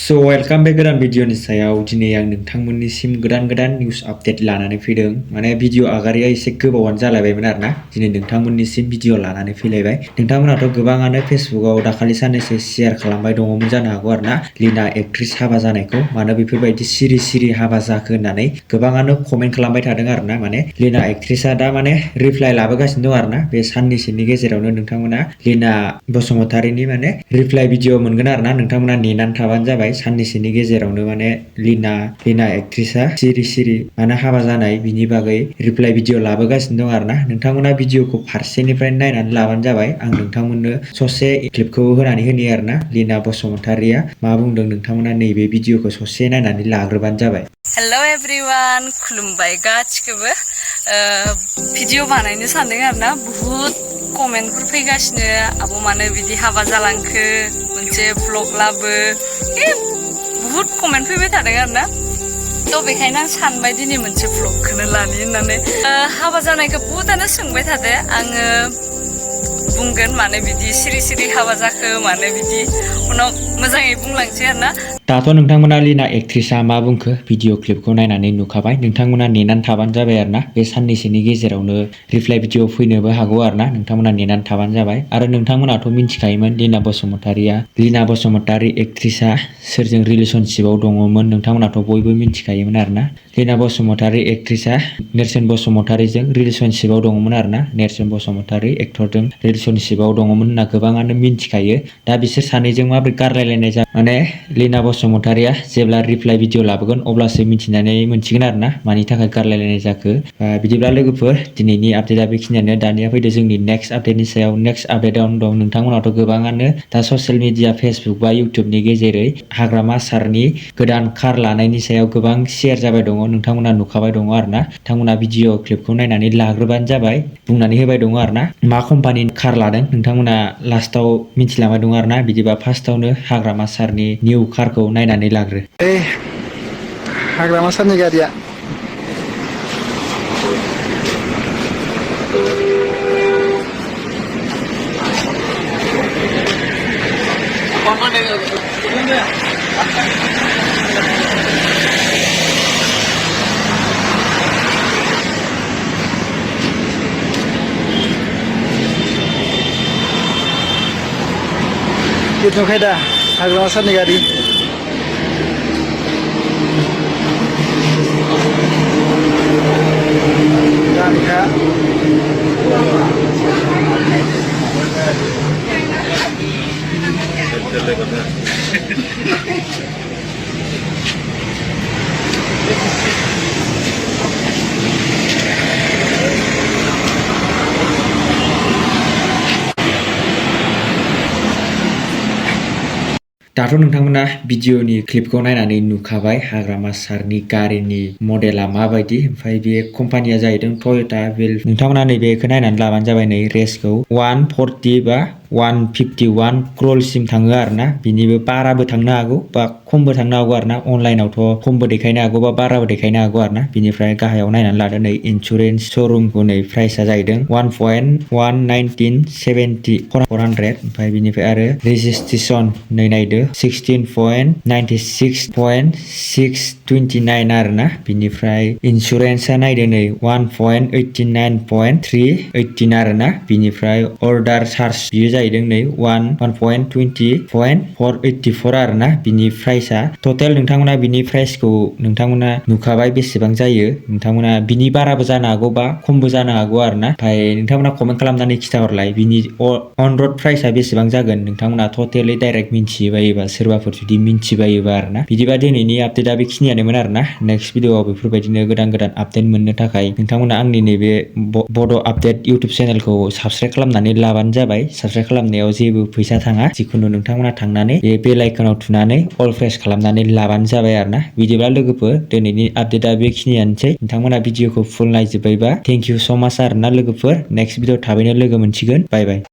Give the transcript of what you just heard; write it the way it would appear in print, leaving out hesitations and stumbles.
So welcome back गोदान भिडिअनि सायाव दिनै आं नोंथांमोननिसिम गोदान निउस आपडेट लानानै फैदों माने भिडिअ आगारिया एसे गोबावानो जालायबायमोन आरोना दिनै नोंथांमोननिसिम भिडिअ लानानै फैलायबाय नोंथांमोनाथ' गोबाङानो फेसबुकआव दाखालि साननैसो शेयार खालामबाय दङमोन जानो हागौ आरोना लिना एक्ट्रेस हाबा जानायखौ माने बेफोरबायदि सिरि हाबा जाखो होननानै गोबाङानो कमेन्ट खालामबाय थादों आरोना माने लिना एक्ट्रेसआ दा माने रिप्लाइ लाबोगासिनो दं आरोना बे साननैसोनि गेजेरावनो नोंथांमोना लिना बसुमतारीनि माने रिप्लाइ भिडिअ मोनगोन आरोना नोंथांमोना नेनानै थाबानो जाबाय साननैसोनि गेजेरावनो माने लिना एक्ट्रेसआ सिरि माने हाबा जानाय बिनि बागै रिप्लाइ भिडिअ लाबोगासिनो दं आरोना नोंथांमोना भिडिअखौ फारसेनिफ्राय नायनानै लाबानो जाबाय आं नोंथांमोननो ससे क्लिपखौ होनानै होनि आरोना लिना बसुमतारीया मा बुंदों नोंथांमोना नैबे भिडिअखौ ससे नायनानै लाग्रोबानो जाबाय हेलो एवरीवन खुलुमबाय गासिखौबो भिडिअ बानायनो सानदों आरोना बहुत कमेन्टफोर फैगासिनो आब' मानो बिदि हाबा जालांखो मोनसे ब्लग लाबो बहुत कमेन्ट फैबाय थादों आरोना थ' बेखायनो आं सानबाय दिनै मोनसे ब्लगखौनो लानि होननानै हाबा जानायखौ बहुतानो सोंबाय थादो आङो बुंगोन माने बिदि सिरि हाबा जाखो माने बिदि उनाव मोजाङै बुंलांसै आरोना दाथ' नोंथांमोना लिना एक्ट्रेसआ मा बुंखो भिडिअ क्लिपखौ नायनानै नुखाबाय नोंथांमोना नेनानै थाबानो जाबाय आरोना बे साननैसोनि गेजेरावनो रिप्लाइ भिडिअ फैनोबो हागौ आरोना नोंथांमोना नेनानै थाबानो जाबाय आरो नोंथांमोनाथ' मिन्थिखायोमोन लिना बसुमतारी एक्ट्रेसआ सोरजों रिलेशनशिपआव दङमोन नोंथांमोनाथ' बयबो मिन्थिखायोमोन आरोना लिना बसुमतारी एक्ट्रेसआ नेरसोन बसुमतारीजों रिलेशनशिपआव दङमोन आरोना नेरसोन बसुमतारी एक्टरजों रिलेशनशिपआव दङमोन होनना गोबाङानो मिन्थिखायो दा बिसोर सानैजों माबोरै गारलायलायनाय माने लिना बसुमतारीया जेब्ला रिप्लाइ भिडिअ लाबोगोन अब्लासो मिथिनानै मोनसिगोन आरोना मानि थाखाय गारलायलायनाय जाखो बिदिब्ला लोगोफोर दिनैनि आपडेटआ बेखिनियानो दानिया फैदो जोंनि नेक्स्ट आपडेटनि सायाव नेक्स्ट आपडेटआवनो दं नोंथांमोनाथ' गोबाङानो दा ससियेल मिडिया फेसबुक बा इउटुबनि गेजेरै हाग्रामा सारनि गोदान कार लानायनि सायाव गोबां शेयार जाबाय दङ नोंथांमोना नुखाबाय दङ आरोना नोंथांमोना भिडिअ क्लिपखौ नायनानै लाग्रोबानो जाबाय बुंनानै होबाय दङ आरोना मा कम्पानिनि कार लादों नोंथांमोना लास्टाव मिथिलांबाय दङ आरोना बिदिबा फार्स्टआवनो हाग्रामा सारनि निउ कारखौ नायनानै लाग्रो हाग्रामा सारनि गारिया itu दा हाग्रामा सारनि गारि गारिखा दाथ' नोंथांमोना भिडिअनि क्लिपखौ नायनानै नुखाबाय हाग्रामा सारनि गारिनि मडेला माबायदि ओमफ्राय बे कम्पानिया जाहैदों टयटा बिल्ड नोंथांमोना नैबेखौ नायनानै लाबानो जाबाय नै रेसखौ 140 बा 151 क्र'रसिम थाङो आरोना बिनिबो बाराबो थांनो हागौ बा खमबो थांनो हागौ आरोना अनलाइनावथ' खमबो देखायनो हागौ बा बाराबो देखायनो हागौ आरोना बिनिफ्राय गाहायाव नायनानै लादो नै इन्सुरेन्स श'रुमखौ नै प्राइसआ जाहैदं 1.11970 400 ओमफ्राय बिनिफ्राय आरो रेजिस्ट्रेसन नै नायदो 16.96.629 आरोना बिनिफ्राय इन्सुरेन्सआ नायदो नै 1.89.318 आरोना बिनिफ्राय अर्डार चार्ज बियो जाहैदों नै 1.20.484 आरोना बिनि प्राइसआ टटेल नोंथांमोना बिनि प्राइसखौ नोंथांमोना नुखाबाय बेसेबां जायो नोंथांमोना बिनि बाराबो जानो हागौ बा खमबो जानो हागौ आरोना ओमफ्राय नोंथांमोना कमेन्ट खालामनानै खिथाहरलाय बिनि अन रड प्राइसआ बेसेबां जागोन नोंथांमोना टटेलै डाइरेक्ट मिन्थिबायोबा सोरबाफोर जुदि मिन्थिबायोबा आरोना बिदिबा दिनैनि आपडेटआ बेखिनियानोमोन आरोना नेक्स्ट भिडिअआव बेफोरबायदिनो गोदान आपडेट मोननो थाखाय नोंथांमोना आंनि नैबे बड' आपडेट इउटुब चेनेलखौ साबस्क्राइब खालामनानै लाबानो जाबाय साबस्क्राइब खालामनायाव जेबो फैसा थाङा जिखुनु नोंथांमोना थांनानै बे बेल आइकनाव थुनानै अल प्रेस खालामनानै लाबानो जाबाय आरोना बिदिब्ला लोगोफोर दिनैनि आपडेटआ बेखिनियानोसै नोंथांमोना भिडिअखौ फुल नायजोब्बायबा थेंक इउ स' माच आरोना लोगोफोर नेक्स्ट भिडिअ थाबैनो लोगो मोनसिगोन बाय बाय